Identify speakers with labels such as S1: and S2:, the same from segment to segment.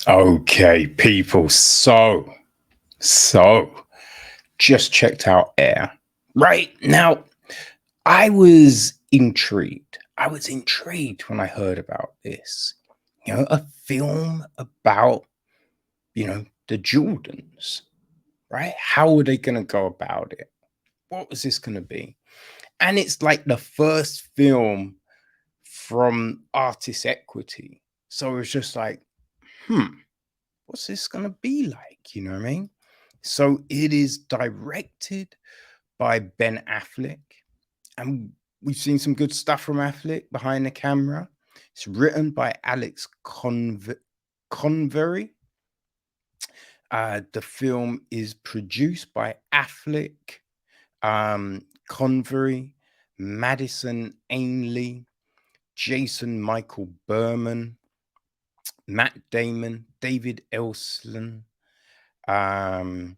S1: Okay, people. So, just checked out Air. Right now, I was intrigued. I was intrigued when I heard about this. A film about, the Jordans, right? How were they going to go about it? What was this going to be? And it's like the first film from Artist Equity. So it was just like, hmm, what's this going to be like? You know what I mean? So it is directed by Ben Affleck, and we've seen some good stuff from Affleck behind the camera. It's written by Alex Convery. The film is produced by Affleck, Convery, Madison Ainley, Jason Michael Berman, Matt Damon, David Elslin, um,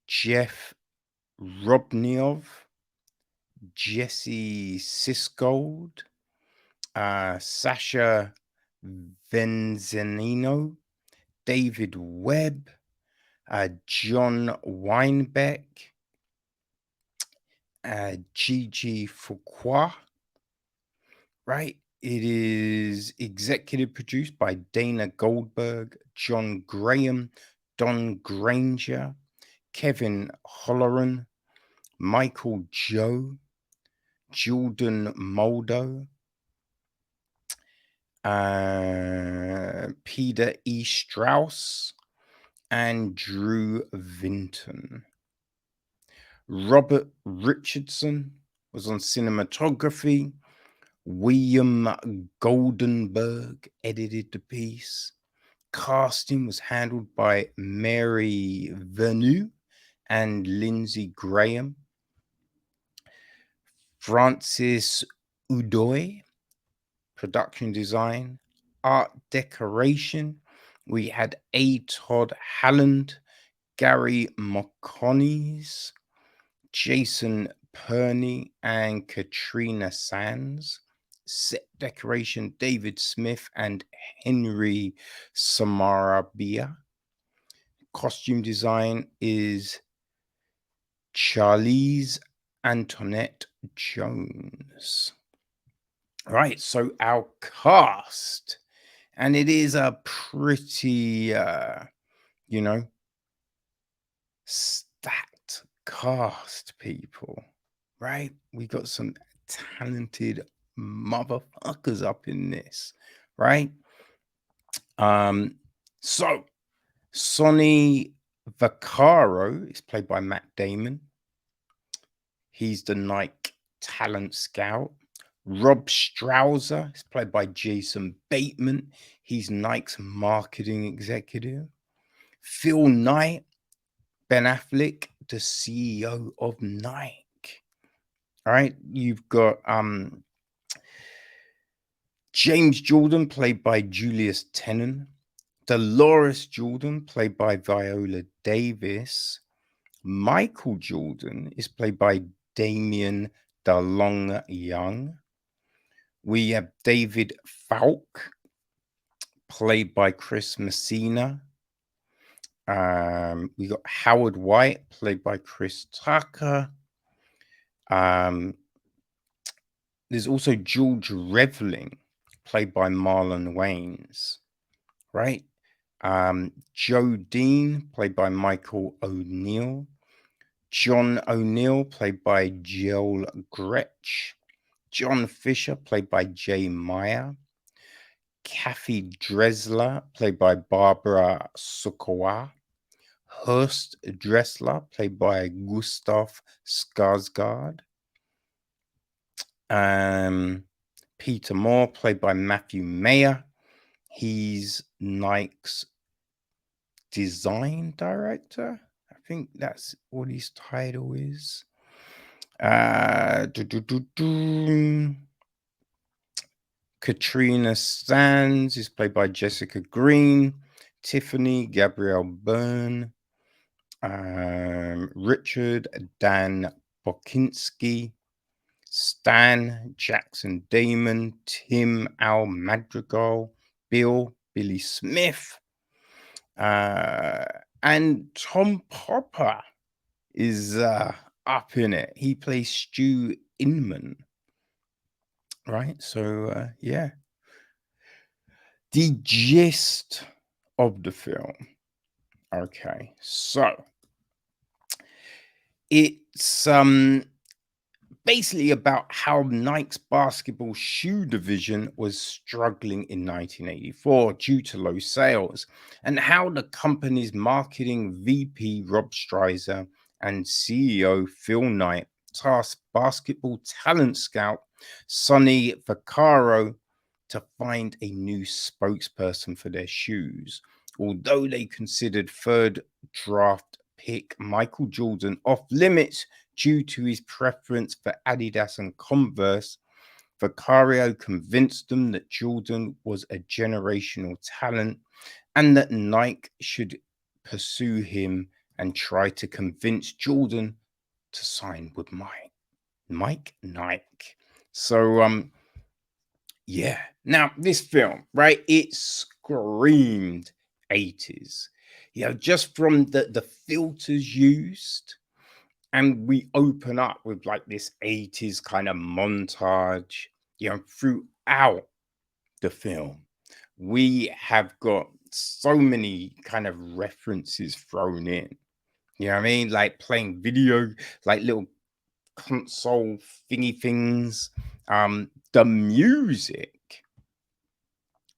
S1: Jeff Robniov, Jesse Sisgold, Sasha Venzanino, David Webb, John Weinbeck, Gigi Fuqua, right? It is executive produced by Dana Goldberg, John Graham, Don Granger, Kevin Holloran, Michael Joe, Jordan Moldo, Peter E. Strauss, and Drew Vinton. Robert Richardson was on cinematography. William Goldenberg edited the piece. Casting was handled by Mary Vernew and Lindsey Graham. Francis Udoy, production design. Art decoration, we had A. Todd Halland, Gary McConaughey, Jason Perney, and Katrina Sands. Set decoration, David Smith and Henry Samarabia. Costume design is Charlize Antoinette Jones. Right, so our cast, and it is a pretty, stacked cast, people, right? We got some talented motherfuckers up in this, right? So Sonny Vaccaro is played by Matt Damon. He's the Nike talent scout. Rob Strouser is played by Jason Bateman. He's Nike's marketing executive. Phil Knight, Ben Affleck, the CEO of Nike. All right, you've got James Jordan, played by Julius Tennant. Dolores Jordan, played by Viola Davis. Michael Jordan is played by Damien DeLong Young. We have David Falk, played by Chris Messina. We got Howard White, played by Chris Tucker. There's also George Reveling, played by Marlon Wayans, right? Joe Dean, played by Michael O'Neill. John O'Neill, played by Joel Gretsch. John Fisher, played by Jay Meyer. Kathy Dresler, played by Barbara Sukowa. Hurst Dressler, played by Gustav Skarsgård. Peter Moore, played by Matthew Mayer. He's Nike's design director. I think that's what his title is. Katrina Sands is played by Jessica Green. Tiffany Gabrielle Byrne. Richard Dan Bokinski. Stan Jackson Damon. Tim Al Madrigal. Bill Billy Smith, uh, and Tom Popper is up in it. He plays Stu Inman, right? So yeah, the gist of the film. Okay, so it's basically about how Nike's basketball shoe division was struggling in 1984 due to low sales, and how the company's marketing VP Rob Streiser and CEO Phil Knight tasked basketball talent scout Sonny Vaccaro to find a new spokesperson for their shoes. Although they considered third draft pick Michael Jordan off limits due to his preference for Adidas and Converse, Vicario convinced them that Jordan was a generational talent and that Nike should pursue him and try to convince Jordan to sign with Nike. So yeah. Now this film, right? It screamed 80s. Just from the filters used, and we open up with like this 80s kind of montage, throughout the film. We have got so many kind of references thrown in. You know what I mean? Like playing video, like little console thingy things. The music,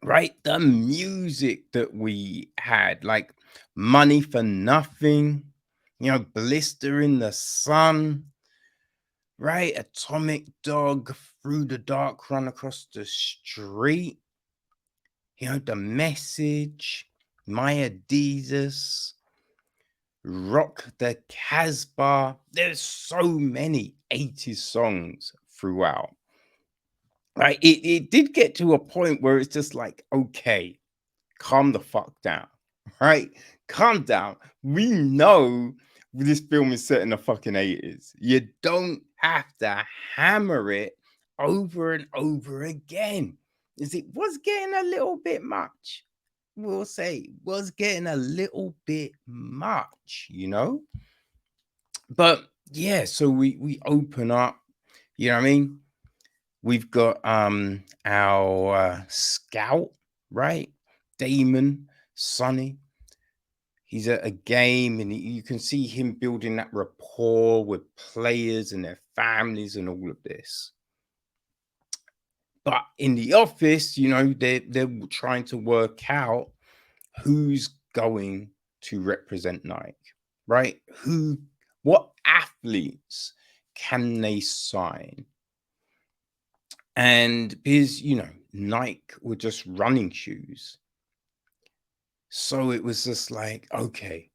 S1: right? The music that we had, like Money for Nothing, Blister in the Sun, right? Atomic Dog, Through the Dark, Run Across the Street, The Message, My Adidas, Rock the Casbah. There's so many 80s songs throughout. Right? It did get to a point where it's just like, okay, calm the fuck down, right? Calm down. We know this film is set in the fucking 80s. You don't have to hammer it over and over again. It was getting a little bit much. We'll say was getting a little bit much. But yeah, so we open up, you know what I mean? We've got our scout, right? Damon, Sonny. He's at a game, and you can see him building that rapport with players and their families and all of this. But in the office, they're trying to work out who's going to represent Nike, right? What athletes can they sign? And because, Nike were just running shoes. So it was just like, okay,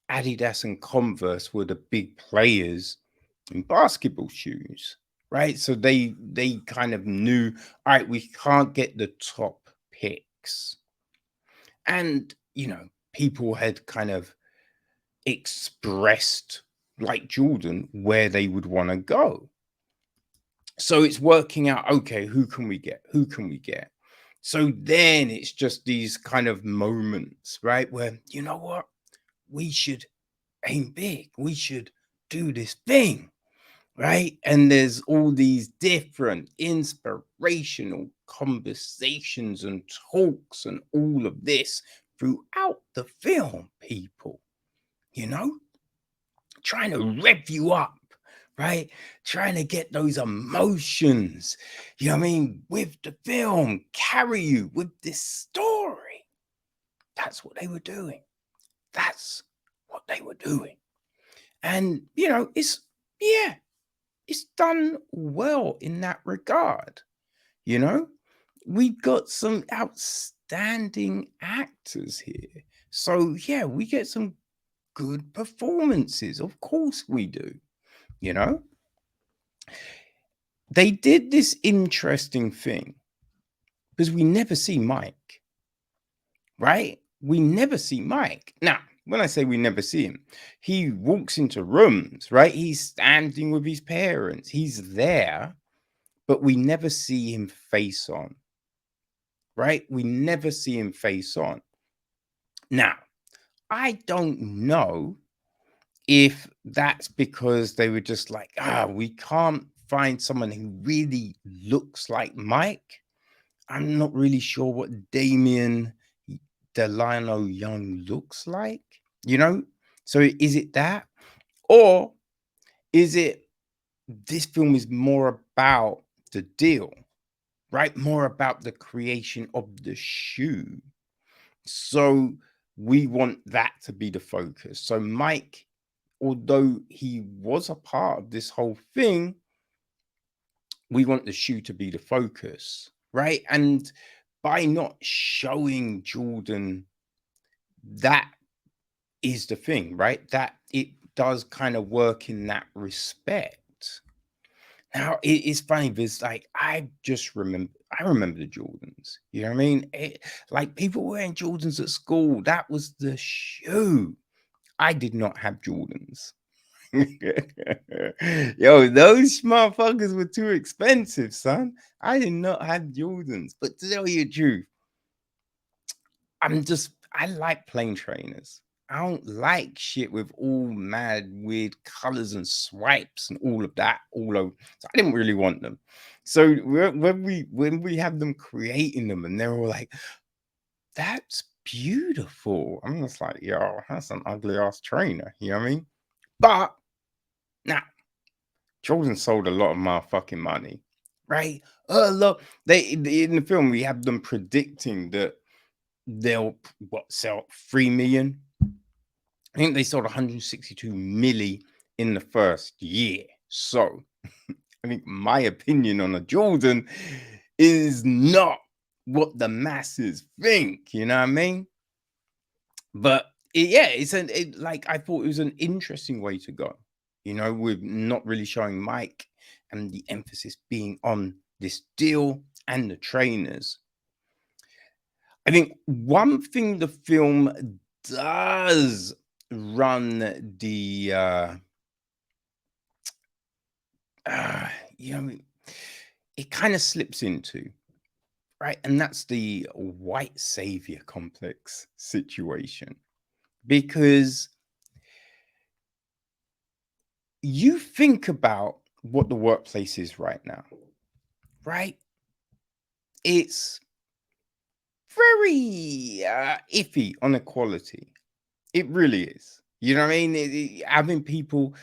S1: Adidas and Converse were the big players in basketball shoes, right? So they kind of knew, all right, we can't get the top picks. And, people had kind of expressed, like Jordan, where they would want to go. So it's working out, okay, who can we get? Who can we get? So then it's just these kind of moments, right? Where, you know what? We should aim big. We should do this thing, right? And there's all these different inspirational conversations and talks and all of this throughout the film, people, trying to rev you up, right? Trying to get those emotions, with the film, carry you with this story. That's what they were doing. That's what they were doing. And, it's done well in that regard. We've got some outstanding actors here. So, yeah, we get some good performances. Of course we do. They did this interesting thing because we never see Mike, right? We never see Mike. Now, when I say we never see him, he walks into rooms, right? He's standing with his parents. He's there, but we never see him face on, right? We never see him face on. Now, I don't know if that's because they were just like, we can't find someone who really looks like Mike. I'm not really sure what Damien Delano Young looks like, you know? So is it that? Or is it this film is more about the deal, right? More about the creation of the shoe. So we want that to be the focus. So Mike, although he was a part of this whole thing, we want the shoe to be the focus, right? And by not showing Jordan, that is the thing, right? That it does kind of work in that respect. Now it's funny because like I remember the Jordans. You know what I mean? Like people wearing Jordans at school, that was the shoe. I did not have Jordans. Yo, those motherfuckers were too expensive, son. I did not have Jordans. But to tell you the truth, I like plain trainers. I don't like shit with all mad weird colors and swipes and all of that all over. So I didn't really want them. So when we have them creating them and they're all like, that's beautiful. I'm just like, yo, that's an ugly ass trainer. You know what I mean? But now Jordan sold a lot of motherfucking money, right? Look, in the film we have them predicting that they'll sell 3 million. I think they sold 162 milli in the first year. So I think my opinion on a Jordan is not what the masses think. You know what I mean? But like I thought it was an interesting way to go. You know, with not really showing Mike and the emphasis being on this deal and the trainers. I think one thing the film does run the you know, it kind of slips into, right? And that's the white savior complex situation. Because you think about what the workplace is right now, right? It's very iffy on equality. It really is. You know what I mean? Having people,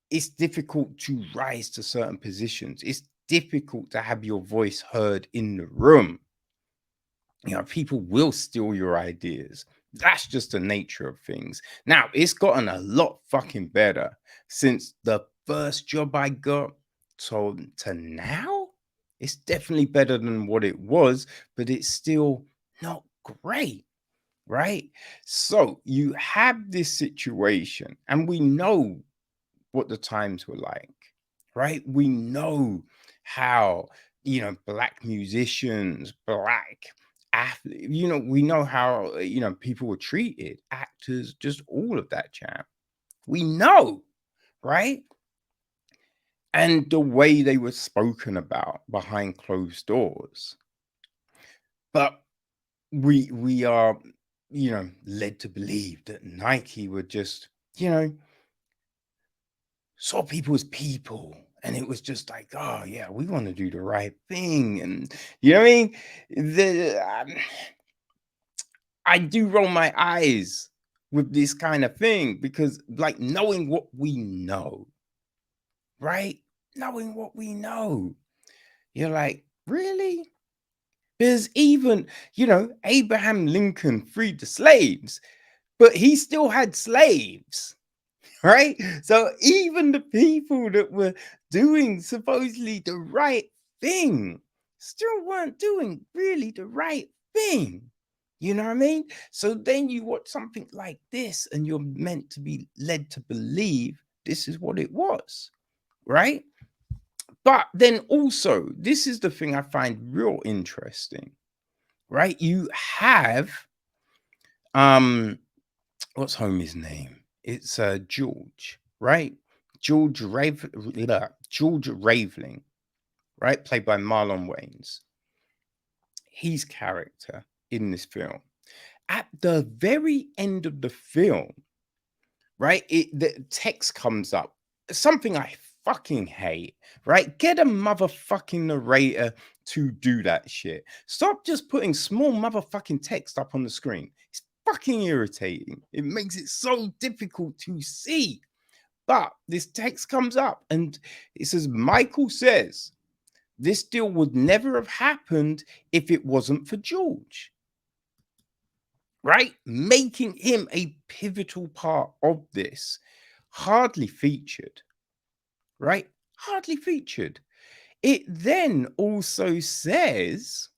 S1: it's difficult to rise to certain positions. It's difficult to have your voice heard in the room. You know, people will steal your ideas. That's just the nature of things. Now, it's gotten a lot fucking better since the first job I got to now. It's definitely better than what it was, but it's still not great, right? So you have this situation, and we know what the times were like, right? We know how, black musicians, black athletes, we know how, people were treated, actors, just all of that, champ. We know, right? And the way they were spoken about behind closed doors. But we are, led to believe that Nike were just, saw people as people. And it was just like, oh yeah, we want to do the right thing. And you know what I mean? I do roll my eyes with this kind of thing because like knowing what we know, right? Knowing what we know. You're like, really? Because even, Abraham Lincoln freed the slaves, but he still had slaves. Right? So even the people that were doing supposedly the right thing still weren't doing really the right thing. You know what I mean? So then you watch something like this and you're meant to be led to believe this is what it was, right? But then also, this is the thing I find real interesting, right? You have what's homie's name? It's George, right? George Raveling, right? Played by Marlon Wayans. his character in this film. At the very end of the film, right? The text comes up. Something I fucking hate, right? Get a motherfucking narrator to do that shit. Stop just putting small motherfucking text up on the screen. It's fucking irritating. It makes it so difficult to see. But this text comes up and it says, Michael says, this deal would never have happened if it wasn't for George, right? Making him a pivotal part of this. Hardly featured, right? Hardly featured. It then also says,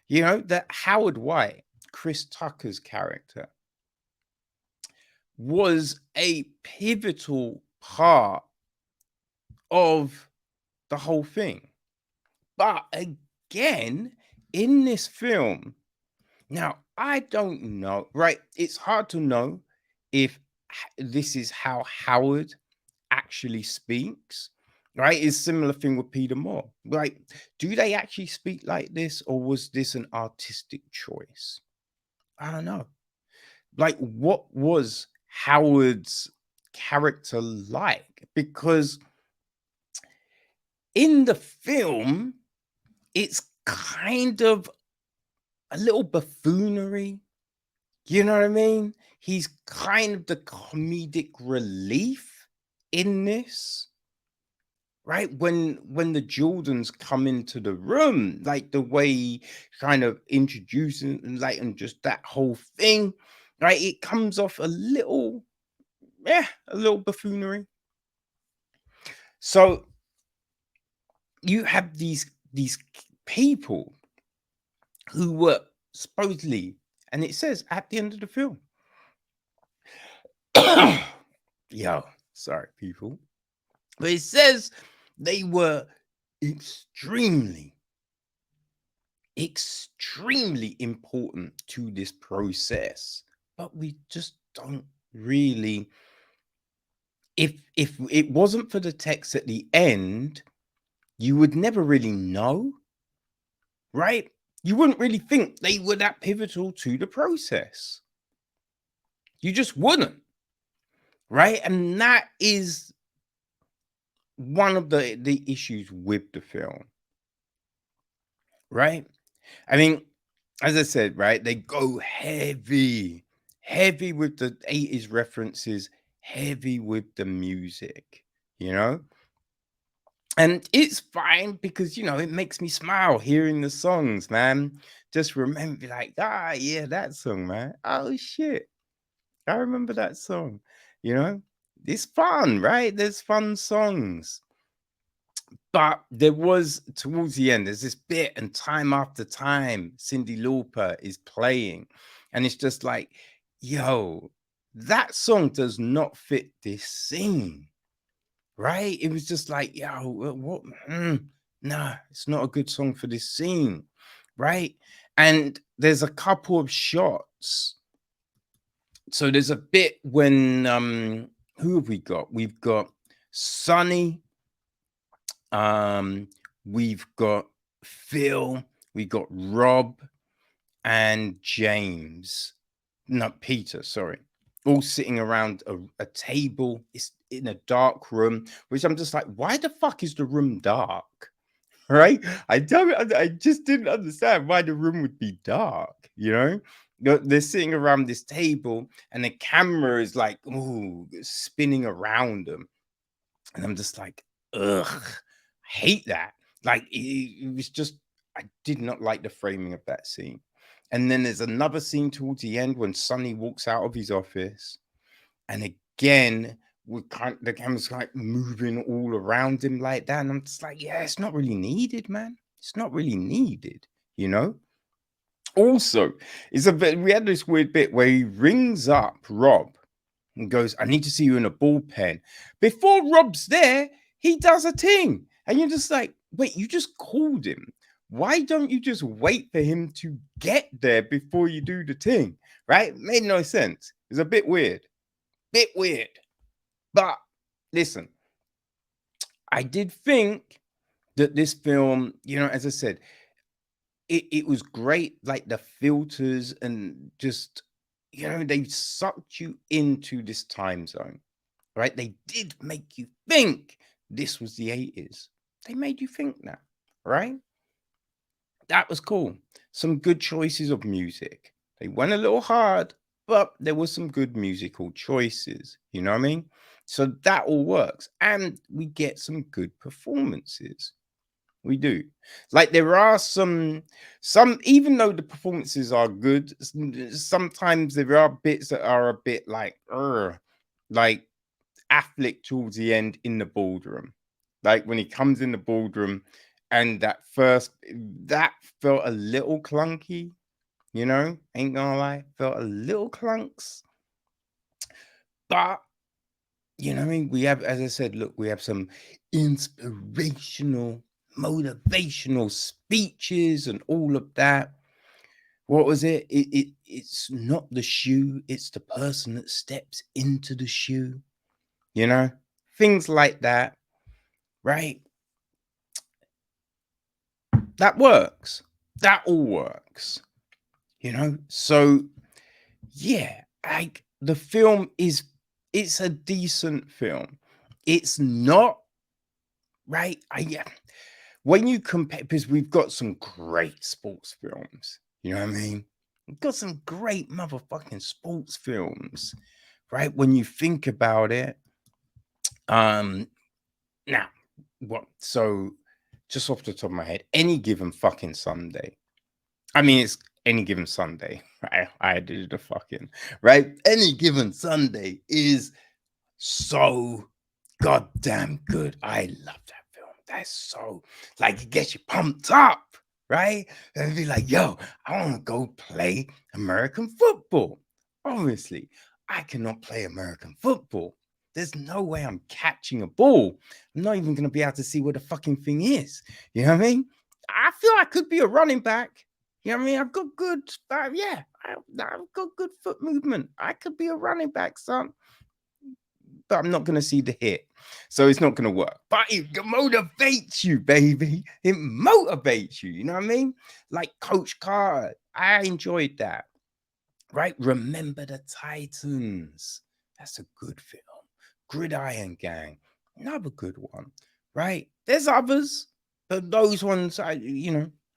S1: that Howard White, Chris Tucker's character, was a pivotal part of the whole thing. But again, in this film, now I don't know, right? It's hard to know if this is how Howard actually speaks, right? It's similar thing with Peter Moore. Like, do they actually speak like this, or was this an artistic choice? I don't know. Like, what was Howard's character like? Because in the film, it's kind of a little buffoonery. You know what I mean? He's kind of the comedic relief in this, right? When the Jordans come into the room, like the way he kind of introduces and just that whole thing, right? It comes off a little buffoonery. So you have these people who were supposedly, and it says at the end of the film, yo, sorry, people, but it says they were extremely important to this process, but we just don't really. If it wasn't for the text at the end, you would never really know, right? You wouldn't really think they were that pivotal to the process. You just wouldn't, right? And that is one of the issues with the film, right? I mean, as I said, right, they go heavy with the 80s references, heavy with the music, and it's fine because it makes me smile hearing the songs, man. Just remember, like, yeah, that song, man. Oh shit, I remember that song. It's fun, right? There's fun songs. But there was, towards the end, there's this bit, and time after time, Cyndi Lauper is playing. And it's just like, yo, that song does not fit this scene, right? It was just like, yo, what? Nah, it's not a good song for this scene, right? And there's a couple of shots. So there's a bit when, who have we got? We've got Sonny. We've got Phil, we got Rob and James. No, Peter, sorry. All sitting around a table. It's in a dark room, which I'm just like, why the fuck is the room dark? Right? I just didn't understand why the room would be dark, They're sitting around this table and the camera is like, spinning around them. And I'm just like, ugh, I hate that. Like, it was just, I did not like the framing of that scene. And then there's another scene towards the end when Sonny walks out of his office. And again, the camera's like moving all around him like that. And I'm just like, yeah, it's not really needed, man. It's not really needed, Also, we had this weird bit where he rings up Rob and goes, I need to see you in a bullpen. Before Rob's there, he does a thing. And you're just like, wait, you just called him. Why don't you just wait for him to get there before you do the thing? Right? Made no sense. It's a bit weird. But listen, I did think that this film, as I said, it was great, like the filters and just, they sucked you into this time zone, right? They did make you think this was the 80s. They made you think that, right? That was cool. Some good choices of music. They went a little hard, but there was some good musical choices. You know what I mean? So that all works. And we get some good performances. We do. Like there are some even though the performances are good, sometimes there are bits that are a bit like like Affleck towards the end in the boardroom. Like when he comes in the boardroom and that felt a little clunky, ain't gonna lie, felt a little clunks. But you know what I mean? We have, as I said, look, we have some inspirational, motivational speeches and all of that. What was it? It's not the shoe, it's the person that steps into the shoe, you know? Things like that, right? That works. That all works, So yeah, like the film it's a decent film. It's not right. Yeah. When you compare, because we've got some great sports films, you know what I mean? We've got some great motherfucking sports films, right? When you think about it, um, now what? So, just off the top of my head, any given fucking Sunday. I mean, it's any given Sunday. I did the fucking right. Any given Sunday is so goddamn good. I love that film. That's so like it gets you pumped up, right? And be like, yo, I want to go play American football. Obviously, I cannot play American football. There's no way I'm catching a ball. I'm not even gonna be able to see where the fucking thing is. You know what I mean? I feel I could be a running back. You know what I mean? I've got good, I've got good foot movement. I could be a running back, son, but I'm not going to see the hit. So it's not going to work. But it motivates you, baby. It motivates you. You know what I mean? Like Coach Carter. I enjoyed that. Right? Remember the Titans. That's a good film. Gridiron Gang. Another good one. Right? There's others, but those ones, I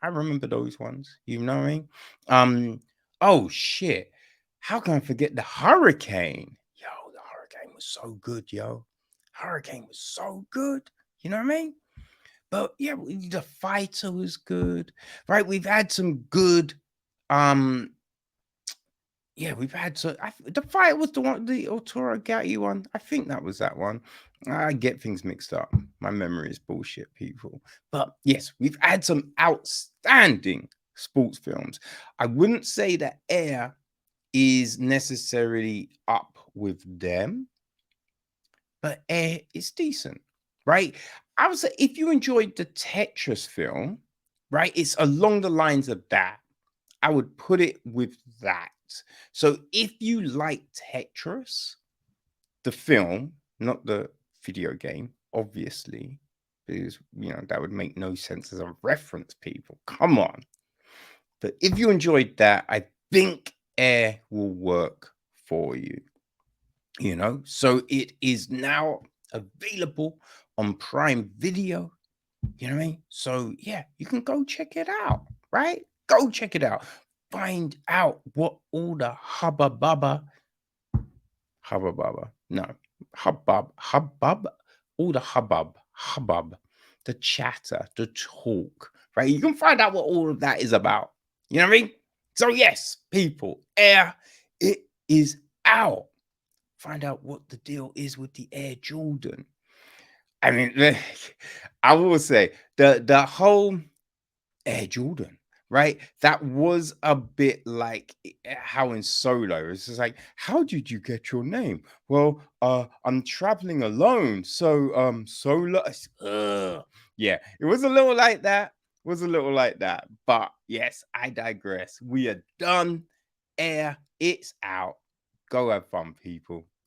S1: remember those ones. You know what I mean? Oh shit. How can I forget the Hurricane? Yo, the Hurricane was so good, yo. Hurricane was so good. You know what I mean? But yeah, the Fighter was good, right? We've had some good, um, yeah, we've had the Fighter was the one, the Otoro Gatti one. I think that was that one. I get things mixed up. My memory is bullshit, people. But yes, we've had some outstanding sports films. I wouldn't say that Air is necessarily up with them, but it's decent, right? I would say if you enjoyed the Tetris film, right, it's along the lines of that. I would put it with that. So if you like Tetris, the film, not the video game, obviously, because that would make no sense as a reference, people. Come on. But if you enjoyed that, I think Air will work for you. So it is now available on Prime Video. You know what I mean? So yeah, you can go check it out, right? Go check it out. Find out what all the hubbub, all the hubbub, the chatter, the talk, right? You can find out what all of that is about. You know what I mean? So yes, people, Air, it is out. Find out what the deal is with the Air Jordan. I mean, I will say the whole Air Jordan, right? That was a bit like how in Solo, it's just like, how did you get your name? Well, I'm traveling alone, so Solo. Yeah, it was a little like that. Was a little like that, but yes, I digress. We are done. Air, it's out. Go have fun, people.